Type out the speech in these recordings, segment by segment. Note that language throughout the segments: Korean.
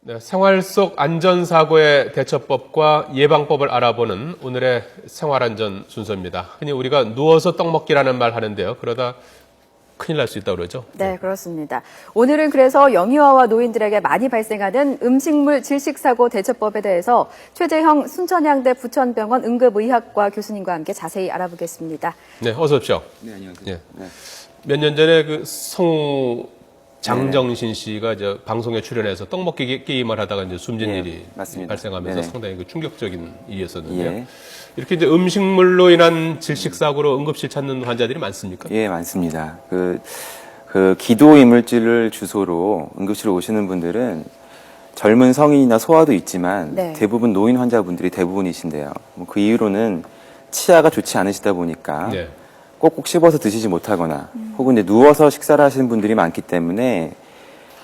네, 생활 속 안전사고의 대처법과 예방법을 알아보는 오늘의 생활안전 순서입니다. 흔히 우리가 누워서 떡 먹기라는 말 하는데요. 그러다 큰일 날 수 있다고 그러죠? 네, 그렇습니다. 오늘은 그래서 영유아와 노인들에게 많이 발생하는 음식물 질식사고 대처법에 대해서 최재형 순천향대 부천병원 응급의학과 교수님과 함께 자세히 알아보겠습니다. 네, 어서 오십시오. 네, 안녕하세요. 네. 네. 몇 년 전에 그 성우 장정신 씨가 이제 방송에 출연해서 떡 먹기 게임을 하다가 이제 숨진 예, 일이 맞습니다. 발생하면서 네네. 상당히 그 충격적인 일이었었는데요. 예. 이렇게 이제 음식물로 인한 질식사고로 응급실 찾는 환자들이 많습니까? 예, 많습니다. 그 기도 이물질을 주소로 응급실에 오시는 분들은 젊은 성인이나 소아도 있지만 네. 대부분 노인 환자분들이 대부분이신데요. 뭐 그 이유로는 치아가 좋지 않으시다 보니까 네. 꼭꼭 씹어서 드시지 못하거나 혹은 이제 누워서 식사를 하시는 분들이 많기 때문에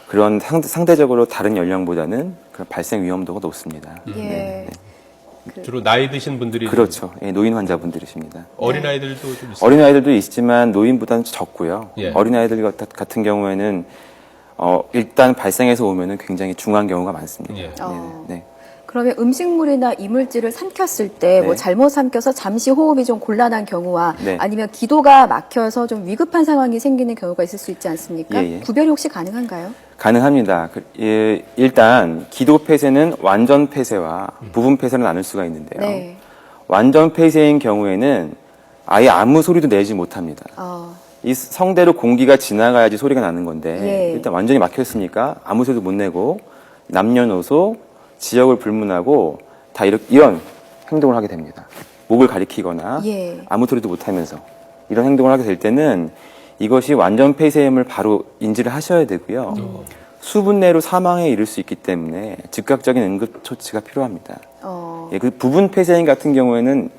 그런 상대적으로 다른 연령보다는 그런 발생 위험도가 높습니다. 예. 네, 주로 나이 드신 분들이 그렇죠. 예, 노인 환자분들이십니다. 어린아이들도 좀 있어요. 어린아이들도 있지만 노인보다는 적고요. 예. 어린아이들 같은 경우에는 일단 발생해서 오면은 굉장히 중한 경우가 많습니다. 예. 네. 그러면 음식물이나 이물질을 삼켰을 때 뭐 네. 잘못 삼켜서 잠시 호흡이 좀 곤란한 경우와 네. 아니면 기도가 막혀서 좀 위급한 상황이 생기는 경우가 있을 수 있지 않습니까? 예, 예. 구별이 혹시 가능한가요? 가능합니다. 일단 기도 폐쇄는 완전 폐쇄와 부분 폐쇄를 나눌 수가 있는데요. 네. 완전 폐쇄인 경우에는 아예 아무 소리도 내지 못합니다. 이 성대로 공기가 지나가야지 소리가 나는 건데 예. 일단 완전히 막혔으니까 아무 소리도 못 내고 남녀노소 지역을 불문하고 다 이런 행동을 하게 됩니다. 목을 가리키거나 예. 아무 소리도 못하면서 이런 행동을 하게 될 때는 이것이 완전 폐쇄임을 바로 인지를 하셔야 되고요. 수분 내로 사망에 이를 수 있기 때문에 즉각적인 응급 조치가 필요합니다. 예, 그 부분 폐쇄인 같은 경우에는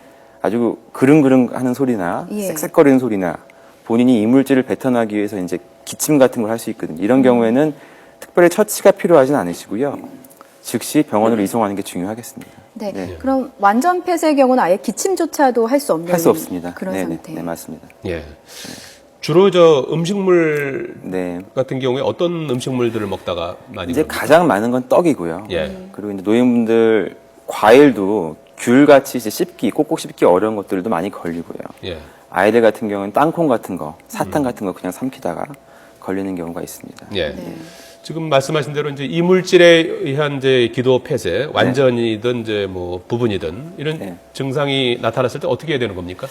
아주 그릉그릉 하는 소리나 예. 쌕쌕거리는 소리나 본인이 이물질을 뱉어나기 위해서 이제 기침 같은 걸 할 수 있거든요. 이런 경우에는 특별히 처치가 필요하진 않으시고요. 즉시 병원으로 이송하는 게 중요하겠습니다. 네. 네. 그럼 완전 폐쇄의 경우는 아예 기침조차도 할 수 없는 할 수 없습니다. 그런 네네. 상태. 네, 맞습니다. 예. 주로 저 음식물 네. 같은 경우에 어떤 음식물들을 먹다가 많이 이제 그럽니까? 가장 많은 건 떡이고요. 예. 그리고 이제 노인분들 과일도 귤같이 이제 꼭꼭 씹기 어려운 것들도 많이 걸리고요. 예. 아이들 같은 경우는 땅콩 같은 거, 사탕 같은 거 그냥 삼키다가 걸리는 경우가 있습니다. 예. 네. 지금 말씀하신 대로 이제 이물질에 의한 이제 기도 폐쇄, 완전이든 이제 뭐 부분이든 이런 네. 증상이 나타났을 때 어떻게 해야 되는 겁니까?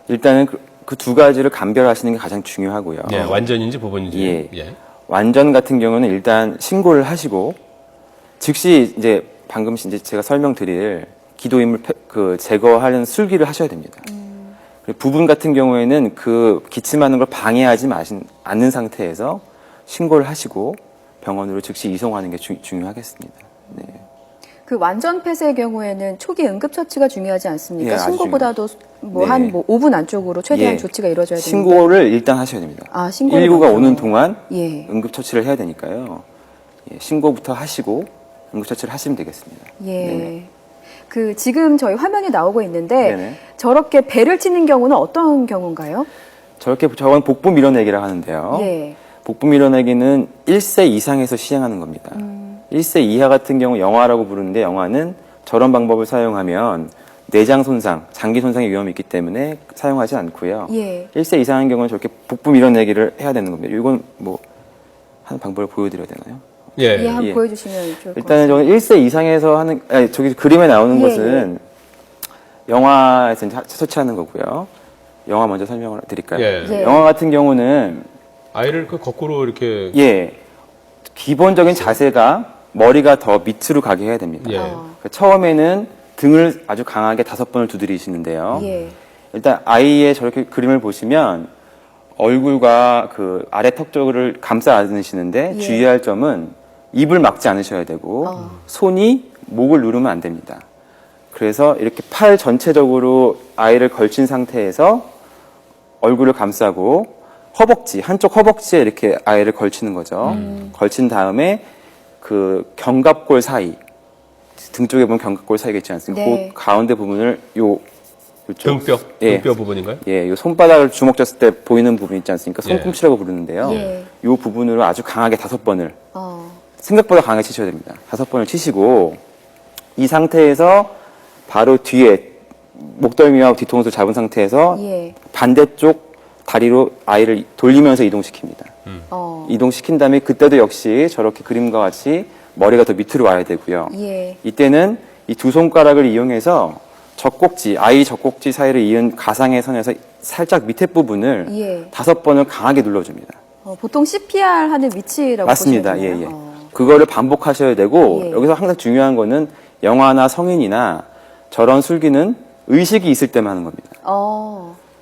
일단은 그 두 가지를 감별하시는 게 가장 중요하고요. 예, 완전인지 부분인지. 예. 완전 같은 경우는 일단 신고를 하시고 즉시 이제 방금 이제 제가 설명드릴 기도임을 제거하는 술기를 하셔야 됩니다. 그리고 부분 같은 경우에는 그 기침하는 걸 방해하지 않는 상태에서 신고를 하시고 병원으로 즉시 이송하는 게 중요하겠습니다. 네. 그 완전 폐쇄의 경우에는 초기 응급처치가 중요하지 않습니까? 예, 아주 신고보다도 뭐 네. 한 5분 안쪽으로 최대한 예. 조치가 이루어져야 되는데. 신고를 일단 하셔야 됩니다. 아, 신고를 119가 먼저. 오는 동안 예. 응급처치를 해야 되니까요. 예, 신고부터 하시고 응급처치를 하시면 되겠습니다. 예. 네네. 그 지금 저희 화면에 나오고 있는데 네네. 저렇게 배를 치는 경우는 어떤 경우인가요? 저건 복부 밀어내기라고 하는데요. 예. 복부 밀어내기는 1세 이상에서 시행하는 겁니다. 1세 이하 같은 경우 영아라고 부르는데 영아는 저런 방법을 사용하면 내장 손상, 장기 손상의 위험이 있기 때문에 사용하지 않고요. 예. 1세 이상인 경우는 저렇게 복부 밀어내기를 해야 되는 겁니다. 이건 뭐 하는 방법을 보여드려야 되나요? 예, 예. 한번 예. 보여주시면 좋을 것 같아요. 일단은 저는 1세 이상에서 하는, 저기 그림에 나오는 예, 것은 영아에서 이제 처치하는 거고요. 영아 먼저 설명을 드릴까요? 예. 예. 영아 같은 경우는 아이를 그 거꾸로 이렇게 예, 기본적인 자세가 머리가 더 밑으로 가게 해야 됩니다. 예. 그러니까 처음에는 등을 아주 강하게 5번을 두드리시는데요. 예. 일단 아이의 저렇게 그림을 보시면 얼굴과 그 아래 턱 쪽을 감싸 안으시는데 예. 주의할 점은 입을 막지 않으셔야 되고 손이 목을 누르면 안 됩니다. 그래서 이렇게 팔 전체적으로 아이를 걸친 상태에서 얼굴을 감싸고 한쪽 허벅지에 이렇게 아이를 걸치는 거죠. 걸친 다음에 그 견갑골 사이, 등 쪽에 보면 견갑골 사이가 있지 않습니까? 네. 그 가운데 부분을 요쪽 등뼈 부분인가요? 예, 요 손바닥을 주먹 졌을 때 보이는 부분 있지 않습니까? 예. 손꿈치라고 부르는데요. 예. 요 부분으로 아주 강하게 5번을 생각보다 강하게 치셔야 됩니다. 5번을 치시고 이 상태에서 바로 뒤에 목덜미와 뒤통수를 잡은 상태에서 예. 반대쪽 다리로 아이를 돌리면서 이동시킵니다. 이동시킨 다음에 그때도 역시 저렇게 그림과 같이 머리가 더 밑으로 와야 되고요. 예. 이때는 이 두 손가락을 이용해서 젖꼭지, 아이 젖꼭지 사이를 이은 가상의 선에서 살짝 밑에 부분을 예. 5번을 강하게 눌러줍니다. 보통 CPR 하는 위치라고 맞습니다. 보시면 예, 되나요? 예. 그거를 반복하셔야 되고 예. 여기서 항상 중요한 거는 영아나 성인이나 저런 술기는 의식이 있을 때만 하는 겁니다.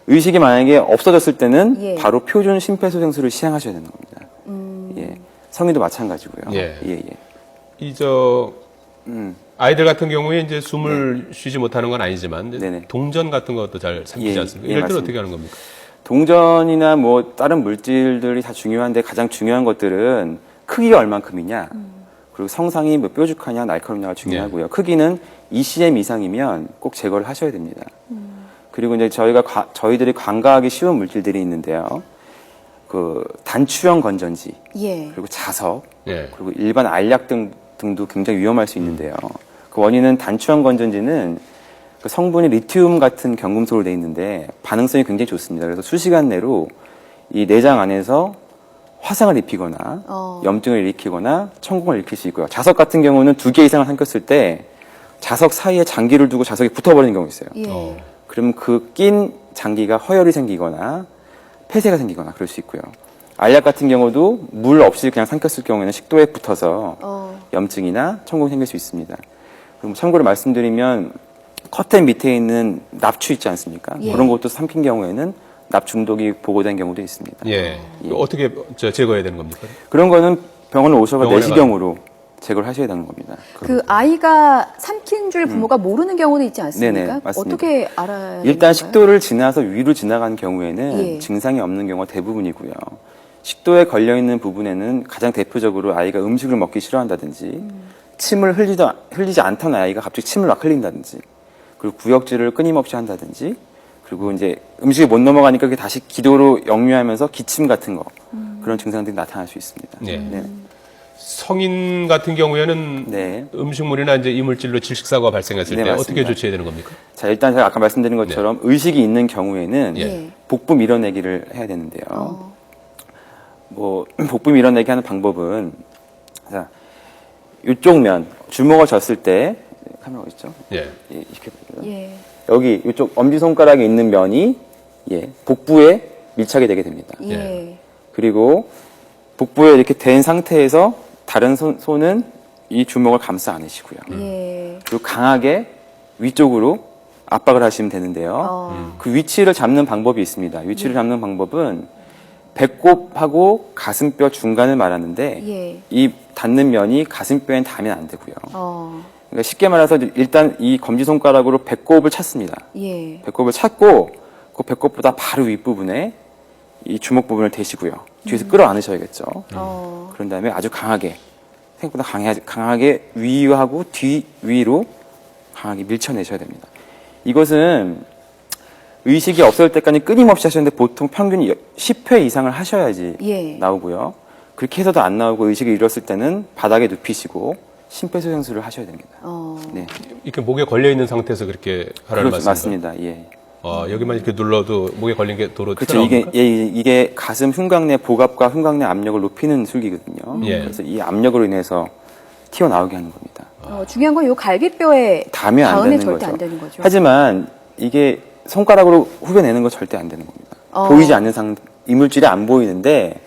의식이 만약에 없어졌을 때는 예. 바로 표준 심폐소생술을 시행하셔야 되는 겁니다. 예. 성인도 마찬가지고요. 예. 예, 예. 아이들 같은 경우에 이제 숨을 쉬지 못하는 건 아니지만 네네. 동전 같은 것도 잘 삼키지 예, 않습니까? 예, 이럴 때는 맞습니다. 어떻게 하는 겁니까? 동전이나 뭐 다른 물질들이 다 중요한데 가장 중요한 것들은 크기가 얼만큼이냐, 그리고 성상이 뭐 뾰족하냐, 날카롭냐가 중요하고요. 크기는 2cm 이상이면 꼭 제거를 하셔야 됩니다. 그리고 이제 저희들이 관과하기 쉬운 물질들이 있는데요. 그 단추형 건전지, 예. 그리고 자석, 예. 그리고 일반 알약 등도 굉장히 위험할 수 있는데요. 그 원인은 단추형 건전지는 그 성분이 리튬 같은 경금속으로 되어 있는데 반응성이 굉장히 좋습니다. 그래서 수시간 내로 이 내장 안에서 화상을 입히거나 염증을 일으키거나 천공을 일으킬 수 있고요. 자석 같은 경우는 2개 이상을 삼켰을 때 자석 사이에 장기를 두고 자석이 붙어버리는 경우가 있어요. 예. 그럼 그 낀 장기가 허혈이 생기거나 폐쇄가 생기거나 그럴 수 있고요. 알약 같은 경우도 물 없이 그냥 삼켰을 경우에는 식도에 붙어서 염증이나 천공이 생길 수 있습니다. 그럼 참고로 말씀드리면 커튼 밑에 있는 납추 있지 않습니까? 예. 그런 것도 삼킨 경우에는 납 중독이 보고된 경우도 있습니다. 예. 예. 어떻게 제거해야 되는 겁니까? 그런 거는 병원을 오셔서 병원에 내시경으로 제거를 하셔야 되는 겁니다. 그 아이가 삼킨 줄 부모가 모르는 경우도 있지 않습니까? 네네, 맞습니다. 어떻게 알아야 되는 일단 건가요? 식도를 지나서 위로 지나간 경우에는 예. 증상이 없는 경우가 대부분이고요. 식도에 걸려있는 부분에는 가장 대표적으로 아이가 음식을 먹기 싫어한다든지 침을 흘리지 않던 아이가 갑자기 침을 막 흘린다든지 그리고 구역질을 끊임없이 한다든지 그리고 이제 음식이 못 넘어가니까 그게 다시 기도로 역류하면서 기침 같은 거 그런 증상들이 나타날 수 있습니다. 예. 네. 성인 같은 경우에는 네. 음식물이나 이제 이물질로 질식사고가 발생했을 네, 때 맞습니다. 어떻게 조치해야 되는 겁니까? 자, 일단 제가 아까 말씀드린 것처럼 의식이 있는 경우에는 예. 복부 밀어내기를 해야 되는데요. 뭐 복부 밀어내기 하는 방법은 자, 이쪽 면 주먹을 졌을 때 카메라 어디 있죠? 예. 예, 이렇게 보고요. 예. 여기 이쪽 엄지손가락에 있는 면이 복부에 밀착이 되게 됩니다. 예. 그리고 복부에 이렇게 된 상태에서 다른 손은 이 주먹을 감싸 안으시고요. 예. 그리고 강하게 위쪽으로 압박을 하시면 되는데요. 그 위치를 잡는 방법이 있습니다. 위치를 잡는 방법은 배꼽하고 가슴뼈 중간을 말하는데 예. 이 닿는 면이 가슴뼈엔 닿으면 안 되고요. 그러니까 쉽게 말해서 일단 이 검지손가락으로 배꼽을 찾습니다. 예. 배꼽을 찾고 그 배꼽보다 바로 윗부분에 이 주먹 부분을 대시고요. 뒤에서 끌어안으셔야겠죠. 그런 다음에 아주 강하게 생각보다 강하게 위하고 위로 강하게 밀쳐내셔야 됩니다. 이것은 의식이 없을 때까지 끊임없이 하셨는데 보통 평균 10회 이상을 하셔야지 예. 나오고요. 그렇게 해서도 안 나오고 의식을 잃었을 때는 바닥에 눕히시고 심폐소생술을 하셔야 됩니다. 네. 이렇게 목에 걸려 있는 상태에서 그렇게 하라는 그렇죠. 말씀입니다. 맞습니다. 예. 여기만 이렇게 눌러도 목에 걸린 게 도로 그렇죠. 튀어나옵니까? 이게 가슴 흉곽내 복압과 흉곽내 압력을 높이는 술기거든요. 예. 그래서 이 압력으로 인해서 튀어나오게 하는 겁니다. 중요한 건 요 갈비뼈에 닿으면 안 닿으면 되는 절대 거죠. 안 되는 거죠. 하지만 이게 손가락으로 후벼내는 거 절대 안 되는 겁니다. 보이지 않는 이물질이 안 보이는데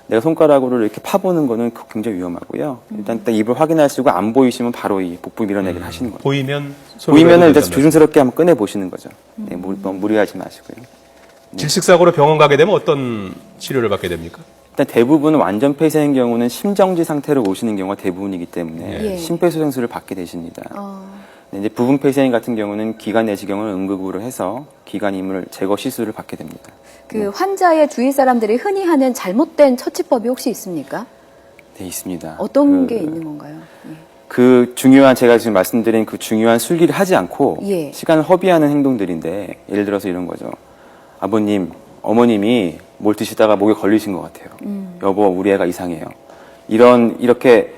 내가 손가락으로 이렇게 파보는 거는 굉장히 위험하고요. 일단 입을 확인하시고 안 보이시면 바로 이 복부 밀어내기를 하시는 겁니다. 보이면 손으로 보이면은 해도 일단 된다는 조심스럽게 한번 꺼내 보시는 거죠. 네, 너무 무리하지 마시고요. 말씀. 질식사고로 병원 가게 되면 어떤 치료를 받게 됩니까? 일단 대부분 완전 폐쇄인 경우는 심정지 상태로 오시는 경우가 대부분이기 때문에 예. 심폐소생술을 받게 되십니다. 이제 부분 폐쇄인 같은 경우는 기관 내시경을 응급으로 해서 기관 이물 제거 시술을 받게 됩니다. 그 환자의 주위 사람들이 흔히 하는 잘못된 처치법이 혹시 있습니까? 네, 있습니다. 어떤 게 있는 건가요? 그 중요한 제가 지금 말씀드린 그 중요한 술기를 하지 않고 예. 시간을 허비하는 행동들인데 예를 들어서 이런 거죠. 아버님, 어머님이 뭘 드시다가 목에 걸리신 것 같아요. 여보, 우리 애가 이상해요. 이렇게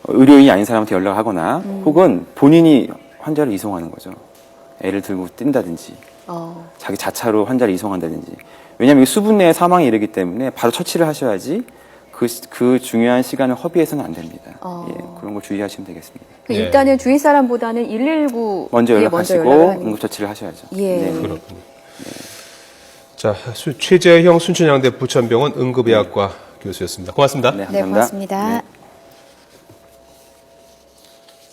의료인이 아닌 사람한테 연락하거나 혹은 본인이 환자를 이송하는 거죠. 애를 들고 뛴다든지 자기 자차로 환자를 이송한다든지. 왜냐하면 수분 내에 사망에 이르기 때문에 바로 처치를 하셔야지 그 중요한 시간을 허비해서는 안 됩니다. 예, 그런 걸 주의하시면 되겠습니다. 그 일단은 주위 사람보다는 119에 먼저 연락하시고 응급처치를 하셔야죠. 예. 네. 그렇군요. 자, 최재형 순천향대 부천병원 응급의학과 교수였습니다. 고맙습니다. 네, 네, 감사합니다. 고맙습니다. 네.